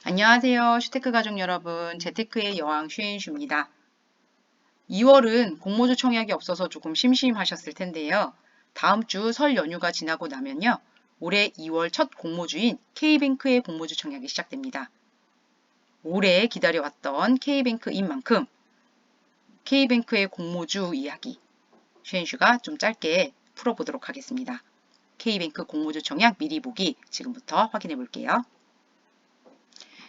안녕하세요. 슈테크 가족 여러분. 재테크의 여왕 슈엔슈입니다. 2월은 공모주 청약이 없어서 조금 심심하셨을 텐데요. 다음 주 설 연휴가 지나고 나면요. 올해 2월 첫 공모주인 K뱅크의 공모주 청약이 시작됩니다. 오래 기다려왔던 K뱅크인 만큼 K뱅크의 공모주 이야기 슈엔슈가 좀 짧게 풀어보도록 하겠습니다. K뱅크 공모주 청약 미리 보기 지금부터 확인해 볼게요.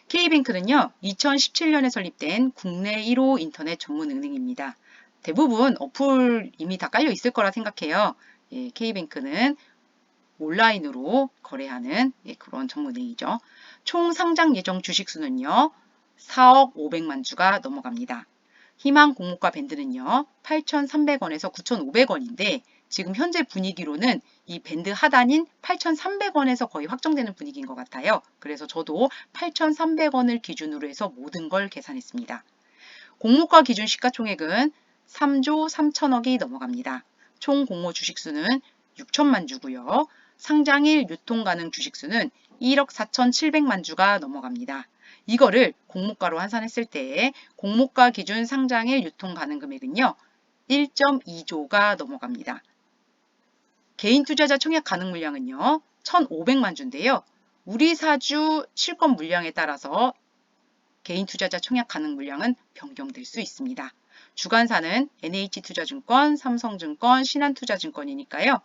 K뱅크는요, 2017년에 설립된 국내 1호 인터넷 전문 은행입니다. 대부분 어플 이미 다 깔려 있을 거라 생각해요. 예, K뱅크는 온라인으로 거래하는 그런 전문은행이죠. 총 상장 예정 주식수는요, 4억 500만 주가 넘어갑니다. 희망 공모가 밴드는요, 8,300원에서 9,500원인데 지금 현재 분위기로는 이 밴드 하단인 8,300원에서 거의 확정되는 분위기인 것 같아요. 그래서 저도 8,300원을 기준으로 해서 모든 걸 계산했습니다. 공모가 기준 시가총액은 3조 3천억이 넘어갑니다. 총 공모 주식수는 6천만 주고요. 상장일 유통 가능 주식수는 1억 4,700만 주가 넘어갑니다. 이거를 공모가로 환산했을 때 공모가 기준 상장일 유통 가능 금액은요. 1.2조가 넘어갑니다. 개인 투자자 청약 가능 물량은요. 1,500만 주인데요. 우리 사주 실권 물량에 따라서 개인 투자자 청약 가능 물량은 변경될 수 있습니다. 주관사는 NH투자증권, 삼성증권, 신한투자증권이니까요.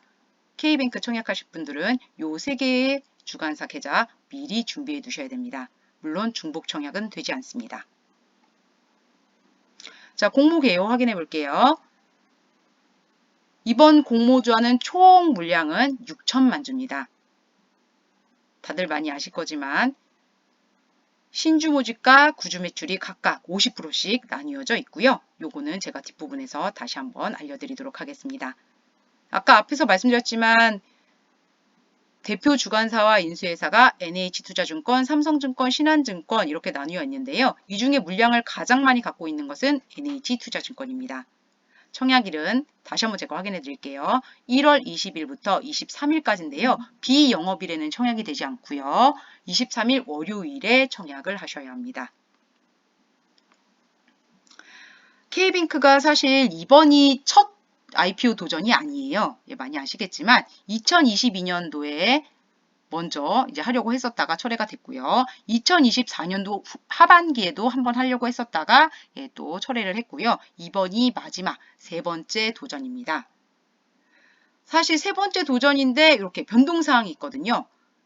K뱅크 청약하실 분들은 요 세 개의 주관사 계좌 미리 준비해 두셔야 됩니다. 물론 중복 청약은 되지 않습니다. 자, 공모 개요 확인해 볼게요. 이번 공모주하는 총 물량은 6천만 주입니다. 다들 많이 아실 거지만 신주 모집과 구주 매출이 각각 50%씩 나뉘어져 있고요. 요거는 제가 뒷부분에서 다시 한번 알려드리도록 하겠습니다. 아까 앞에서 말씀드렸지만 대표 주관사와 인수회사가 NH투자증권, 삼성증권, 신한증권 이렇게 나뉘어 있는데요. 이 중에 물량을 가장 많이 갖고 있는 것은 NH투자증권입니다. 청약일은 다시 한번 제가 확인해 드릴게요. 1월 20일부터 23일까지인데요. 비영업일에는 청약이 되지 않고요. 23일 월요일에 청약을 하셔야 합니다. K뱅크가 사실 이번이 첫 IPO 도전이 아니에요. 예, 많이 아시겠지만 2022년도에 먼저 이제 하려고 했었다가 철회가 됐고요. 2024년도 하반기에도 한번 하려고 했었다가 또 철회를 했고요. 이번이 마지막 세 번째 도전입니다. 사실 세 번째 도전인데 이렇게 변동사항이 있거든요.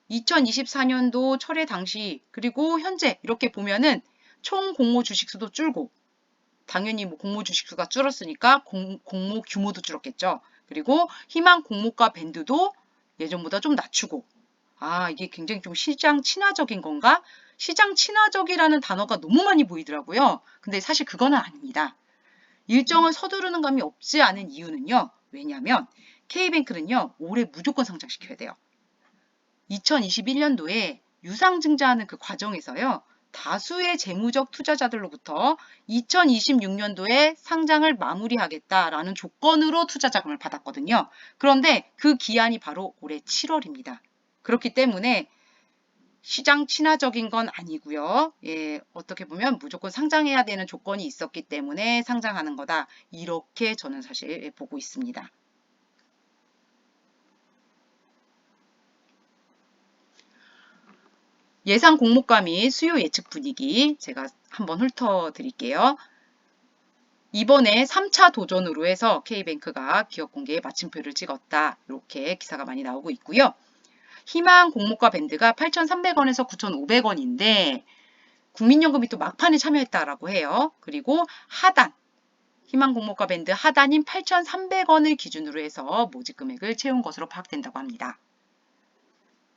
2024년도 철회 당시 그리고 현재 이렇게 보면은 총 공모 주식수도 줄고 당연히 뭐 공모 주식수가 줄었으니까 공모 규모도 줄었겠죠. 그리고 희망 공모가 밴드도 예전보다 좀 낮추고 이게 굉장히 좀 시장 친화적인 건가? 시장 친화적이라는 단어가 너무 많이 보이더라고요. 근데 사실 그거는 아닙니다. 일정을 서두르는 감이 없지 않은 이유는요. 왜냐하면 K뱅크는요. 올해 무조건 상장시켜야 돼요. 2021년도에 유상증자하는 그 과정에서요. 다수의 재무적 투자자들로부터 2026년도에 상장을 마무리하겠다라는 조건으로 투자 자금을 받았거든요. 그런데 그 기한이 바로 올해 7월입니다. 그렇기 때문에 시장 친화적인 건 아니고요. 예, 어떻게 보면 무조건 상장해야 되는 조건이 있었기 때문에 상장하는 거다. 이렇게 저는 사실 보고 있습니다. 예상 공모가 및 수요 예측 분위기 제가 한번 훑어드릴게요. 이번에 3차 도전으로 해서 K뱅크가 기업 공개에 마침표를 찍었다. 이렇게 기사가 많이 나오고 있고요. 희망 공모가 밴드가 8,300원에서 9,500원인데 국민연금이 또 막판에 참여했다라고 해요. 그리고 하단, 희망 공모가 밴드 하단인 8,300원을 기준으로 해서 모집 금액을 채운 것으로 파악된다고 합니다.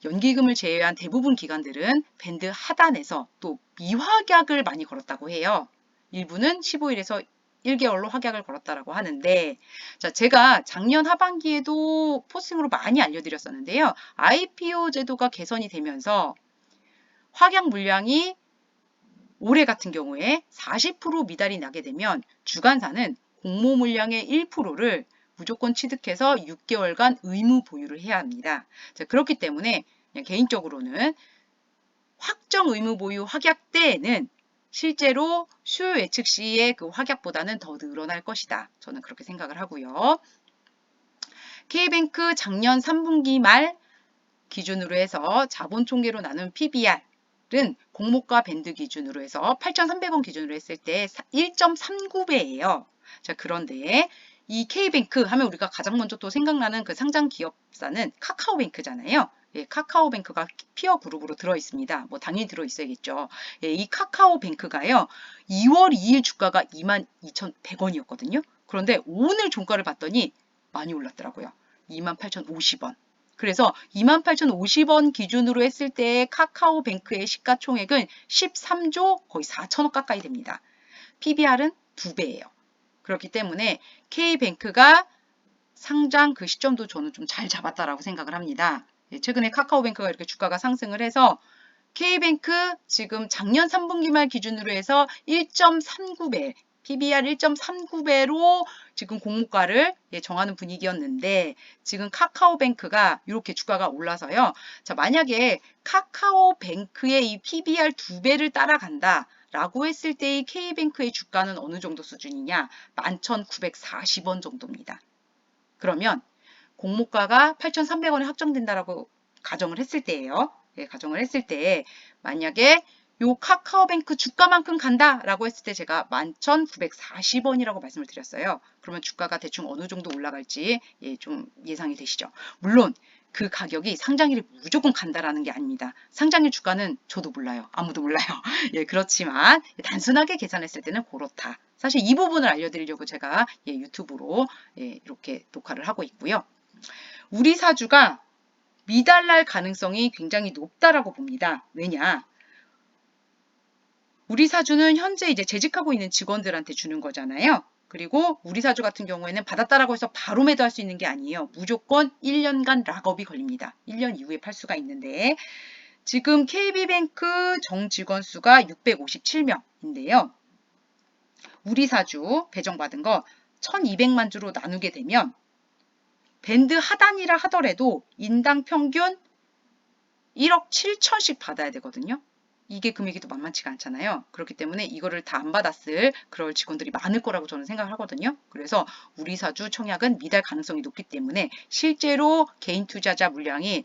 연기금을 제외한 대부분 기관들은 밴드 하단에서 또 미확약을 많이 걸었다고 해요. 일부는 15일에서 1개월로 확약을 걸었다라고 하는데 자, 제가 작년 하반기에도 포스팅으로 많이 알려드렸었는데요. IPO 제도가 개선이 되면서 확약 물량이 올해 같은 경우에 40% 미달이 나게 되면 주관사는 공모 물량의 1%를 무조건 취득해서 6개월간 의무 보유를 해야 합니다. 자, 그렇기 때문에 그냥 개인적으로는 특정 의무 보유 확약 때에는 실제로 수요 예측 시의 그 확약보다는 더 늘어날 것이다. 저는 그렇게 생각을 하고요. K뱅크 작년 3분기 말 기준으로 해서 자본 총계로 나눈 PBR은 공모가 밴드 기준으로 해서 8,300원 기준으로 했을 때 1.39배예요. 자, 그런데 이 K뱅크 하면 우리가 가장 먼저 또 생각나는 그 상장 기업사는 카카오뱅크잖아요. 예, 카카오뱅크가 피어 그룹으로 들어 있습니다. 뭐 당연히 들어 있어야겠죠. 예, 이 카카오뱅크가요. 2월 2일 주가가 22,100원이었거든요. 그런데 오늘 종가를 봤더니 많이 올랐더라고요. 28,050원. 그래서 28,050원 기준으로 했을 때 카카오뱅크의 시가총액은 13조 거의 4천억 가까이 됩니다. PBR은 2배예요. 그렇기 때문에 K뱅크가 상장 그 시점도 저는 좀 잘 잡았다라고 생각을 합니다. 최근에 카카오뱅크가 이렇게 주가가 상승을 해서 K뱅크 지금 작년 3분기 말 기준으로 해서 1.39배, PBR 1.39배로 지금 공모가를 정하는 분위기였는데 지금 카카오뱅크가 이렇게 주가가 올라서요. 자, 만약에 카카오뱅크의 이 PBR 2배를 따라간다. 라고 했을 때의 K뱅크의 주가는 어느 정도 수준이냐? 11,940원 정도입니다. 그러면 공모가가 8,300원에 확정된다라고 가정을 했을 때예요. 예, 가정을 했을 때 만약에 요 카카오뱅크 주가만큼 간다라고 했을 때 제가 11,940원이라고 말씀을 드렸어요. 그러면 주가가 대충 어느 정도 올라갈지 예, 좀 예상이 되시죠. 물론 그 가격이 상장일에 무조건 간다라는 게 아닙니다. 상장일 주가는 저도 몰라요. 아무도 몰라요. 예, 그렇지만 단순하게 계산했을 때는 그렇다. 사실 이 부분을 알려드리려고 제가 예, 유튜브로 예, 이렇게 녹화를 하고 있고요. 우리 사주가 미달날 가능성이 굉장히 높다라고 봅니다. 왜냐? 우리 사주는 현재 이제 재직하고 있는 직원들한테 주는 거잖아요. 그리고 우리 사주 같은 경우에는 받았다라고 해서 바로 매도할 수 있는 게 아니에요. 무조건 1년간 락업이 걸립니다. 1년 이후에 팔 수가 있는데 지금 KB뱅크 정직원 수가 657명인데요. 우리 사주 배정받은 거 1200만 주로 나누게 되면 밴드 하단이라 하더라도 인당 평균 1억 7천씩 받아야 되거든요. 이게 금액이 또 만만치가 않잖아요. 그렇기 때문에 이거를 다 안 받았을 그럴 직원들이 많을 거라고 저는 생각을 하거든요. 그래서 우리 사주 청약은 미달 가능성이 높기 때문에 실제로 개인 투자자 물량이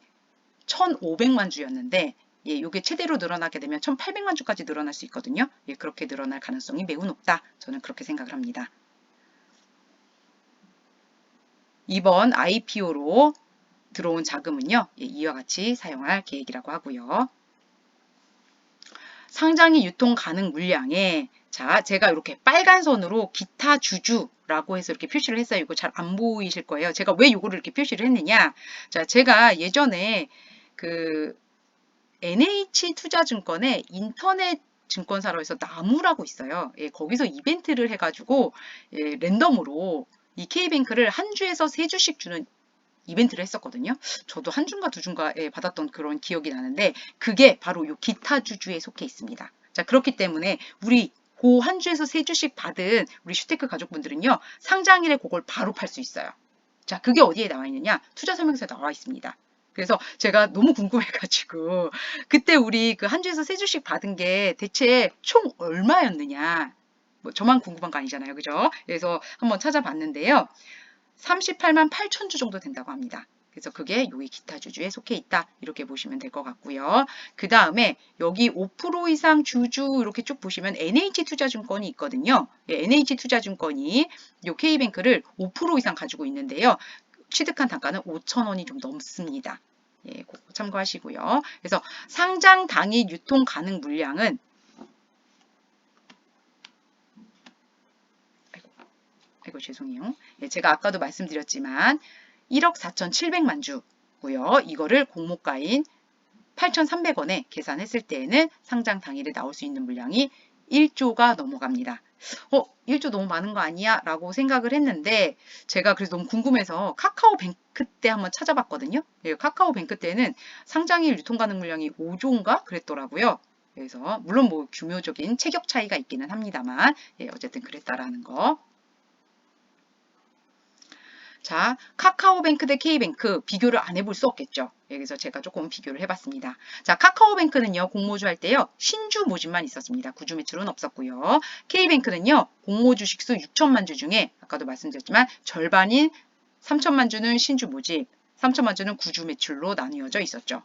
1,500만 주였는데 예, 이게 최대로 늘어나게 되면 1,800만 주까지 늘어날 수 있거든요. 예, 그렇게 늘어날 가능성이 매우 높다. 저는 그렇게 생각을 합니다. 이번 IPO로 들어온 자금은요. 예, 이와 같이 사용할 계획이라고 하고요. 상장이 유통 가능 물량에 자, 제가 이렇게 빨간 선으로 기타 주주라고 해서 이렇게 표시를 했어요. 이거 잘 안 보이실 거예요. 제가 왜 이거를 이렇게 표시를 했느냐? 자, 제가 예전에 그 NH투자증권의 인터넷 증권사로 해서 나무라고 있어요. 예, 거기서 이벤트를 해가지고 예, 랜덤으로 이 K뱅크를 한 주에서 3주씩 주는 이벤트를 했었거든요. 저도 한 주인가 두 주인가에 받았던 그런 기억이 나는데 그게 바로 요 기타 주주에 속해 있습니다. 자, 그렇기 때문에 우리 그 한 주에서 3주씩 받은 우리 슈테크 가족분들은요. 상장일에 그걸 바로 팔 수 있어요. 자, 그게 어디에 나와 있느냐? 투자 설명서에 나와 있습니다. 그래서 제가 너무 궁금해가지고 그때 우리 그 한 주에서 3주씩 받은 게 대체 총 얼마였느냐? 뭐 저만 궁금한 거 아니잖아요. 그죠? 그래서 한번 찾아봤는데요. 38만 8천 주 정도 된다고 합니다. 그래서 그게 여기 기타 주주에 속해 있다. 이렇게 보시면 될 것 같고요. 그 다음에 여기 5% 이상 주주 이렇게 쭉 보시면 NH투자증권이 있거든요. 예, NH투자증권이 요 K뱅크를 5% 이상 가지고 있는데요. 취득한 단가는 5,000원이 좀 넘습니다. 예, 그거 참고하시고요. 그래서 상장 당일 유통 가능 물량은 아이고 죄송해요. 예, 제가 아까도 말씀드렸지만 1억 4,700만 주고요. 이거를 공모가인 8,300원에 계산했을 때에는 상장 당일에 나올 수 있는 물량이 1조가 넘어갑니다. 1조 너무 많은 거 아니야? 라고 생각을 했는데 제가 그래서 너무 궁금해서 카카오뱅크 때 한번 찾아봤거든요. 예, 카카오뱅크 때는 상장일 유통 가능 물량이 5조인가 그랬더라고요. 그래서 물론 뭐 규모적인 체격 차이가 있기는 합니다만 예, 어쨌든 그랬다라는 거. 자, 카카오뱅크 대 K뱅크 비교를 안 해볼 수 없겠죠. 여기서 제가 조금 비교를 해봤습니다. 자, 카카오뱅크는요, 공모주 할 때요, 신주 모집만 있었습니다. 구주 매출은 없었고요. K뱅크는요, 공모 주식수 6천만 주 중에 아까도 말씀드렸지만 절반인 3천만 주는 신주 모집, 3천만 주는 구주 매출로 나뉘어져 있었죠.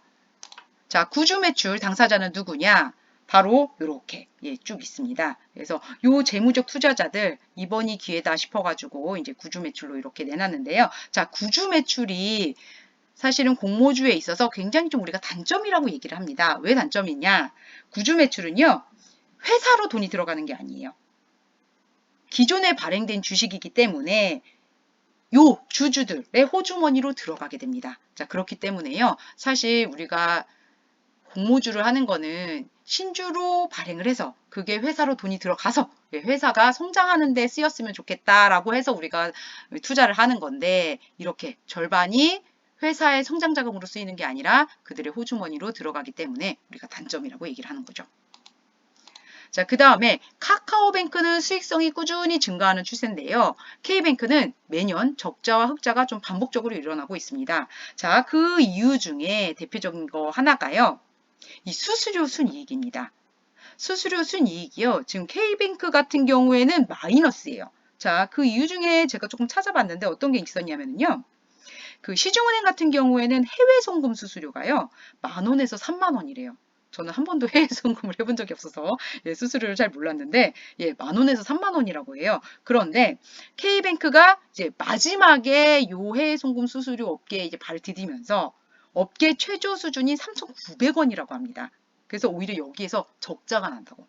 자, 구주 매출 당사자는 누구냐? 바로 이렇게 쭉 있습니다. 그래서 요 재무적 투자자들 이번이 기회다 싶어가지고 이제 구주 매출로 이렇게 내놨는데요. 자, 구주 매출이 사실은 공모주에 있어서 굉장히 좀 우리가 단점이라고 얘기를 합니다. 왜 단점이냐? 구주 매출은요, 회사로 돈이 들어가는 게 아니에요. 기존에 발행된 주식이기 때문에 요 주주들의 호주머니로 들어가게 됩니다. 자, 그렇기 때문에요. 사실 우리가 공모주를 하는 거는 신주로 발행을 해서 그게 회사로 돈이 들어가서 회사가 성장하는 데 쓰였으면 좋겠다라고 해서 우리가 투자를 하는 건데 이렇게 절반이 회사의 성장 자금으로 쓰이는 게 아니라 그들의 호주머니로 들어가기 때문에 우리가 단점이라고 얘기를 하는 거죠. 자, 그 다음에 카카오뱅크는 수익성이 꾸준히 증가하는 추세인데요. K뱅크는 매년 적자와 흑자가 좀 반복적으로 일어나고 있습니다. 자, 그 이유 중에 대표적인 거 하나가요. 이 수수료 순이익입니다. 수수료 순이익이요. 지금 K뱅크 같은 경우에는 마이너스예요. 자, 그 이유 중에 제가 조금 찾아봤는데 어떤 게 있었냐면요. 그 시중은행 같은 경우에는 해외 송금 수수료가요. 10,000원에서 30,000원이래요. 저는 한 번도 해외 송금을 해본 적이 없어서 수수료를 잘 몰랐는데 10,000원에서 30,000원이라고 해요. 그런데 K뱅크가 이제 마지막에 요 해외 송금 수수료 업계에 이제 발을 디디면서 업계 최저 수준이 3,900원이라고 합니다. 그래서 오히려 여기에서 적자가 난다고.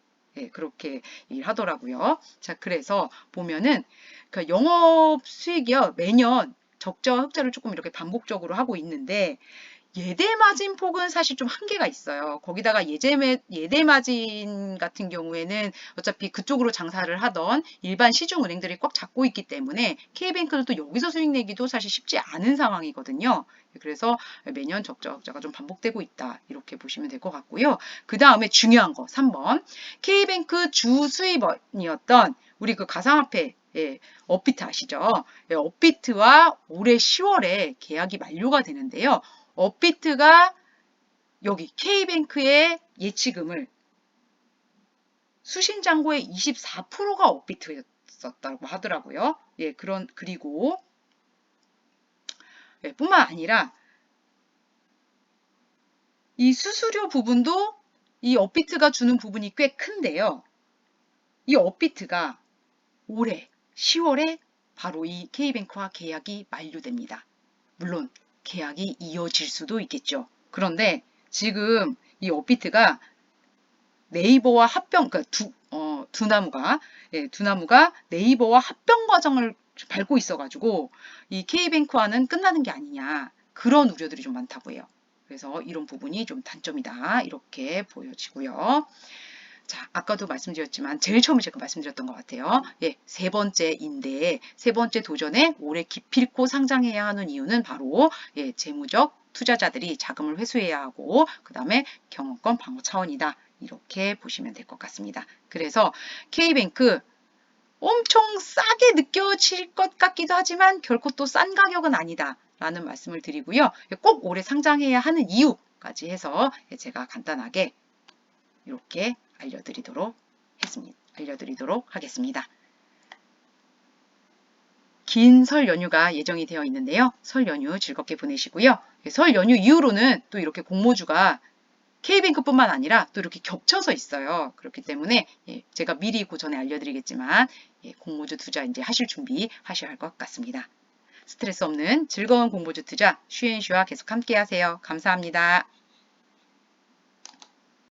그렇게 얘기를 하더라고요. 자, 그래서 보면은 그 영업 수익이요. 매년 적자와 흑자를 조금 이렇게 반복적으로 하고 있는데 예대 마진 폭은 사실 좀 한계가 있어요. 거기다가 예대 마진 같은 경우에는 어차피 그쪽으로 장사를 하던 일반 시중 은행들이 꽉 잡고 있기 때문에 K뱅크는 또 여기서 수익 내기도 사실 쉽지 않은 상황이거든요. 그래서 매년 적자와 흑자가 좀 반복되고 있다. 이렇게 보시면 될 것 같고요. 그 다음에 중요한 거 3번. K뱅크 주 수입원이었던 우리 그 가상화폐 업비트 아시죠? 업비트와 올해 10월에 계약이 만료가 되는데요. 업비트가 여기 K뱅크의 예치금을 수신잔고의 24%가 업비트였었다고 하더라고요. 그리고 뿐만 아니라 이 수수료 부분도 이 업비트가 주는 부분이 꽤 큰데요. 이 업비트가 올해 10월에 바로 이 K뱅크와 계약이 만료됩니다. 물론 계약이 이어질 수도 있겠죠. 그런데 지금 이 업비트가 네이버와 합병, 그러니까 두나무가 네이버와 합병 과정을 밟고 있어가지고 이 K뱅크와는 끝나는 게 아니냐 그런 우려들이 좀 많다고 해요. 그래서 이런 부분이 좀 단점이다 이렇게 보여지고요. 자, 아까도 말씀드렸지만 제일 처음에 제가 말씀드렸던 것 같아요. 세 번째인데 세 번째 도전에 올해 기필코 상장해야 하는 이유는 바로 재무적 투자자들이 자금을 회수해야 하고 그 다음에 경영권 방어 차원이다. 이렇게 보시면 될 것 같습니다. 그래서 K뱅크 엄청 싸게 느껴질 것 같기도 하지만 결코 또 싼 가격은 아니다. 라는 말씀을 드리고요. 꼭 올해 상장해야 하는 이유까지 해서 제가 간단하게 이렇게 알려드리도록 하겠습니다. 긴 설 연휴가 예정이 되어 있는데요. 설 연휴 즐겁게 보내시고요. 설 연휴 이후로는 또 이렇게 공모주가 K뱅크뿐만 아니라 또 이렇게 겹쳐서 있어요. 그렇기 때문에 제가 미리 그 전에 알려드리겠지만 공모주 투자 이제 하실 준비 하셔야 할 것 같습니다. 스트레스 없는 즐거운 공모주 투자 슈앤슈와 계속 함께 하세요. 감사합니다.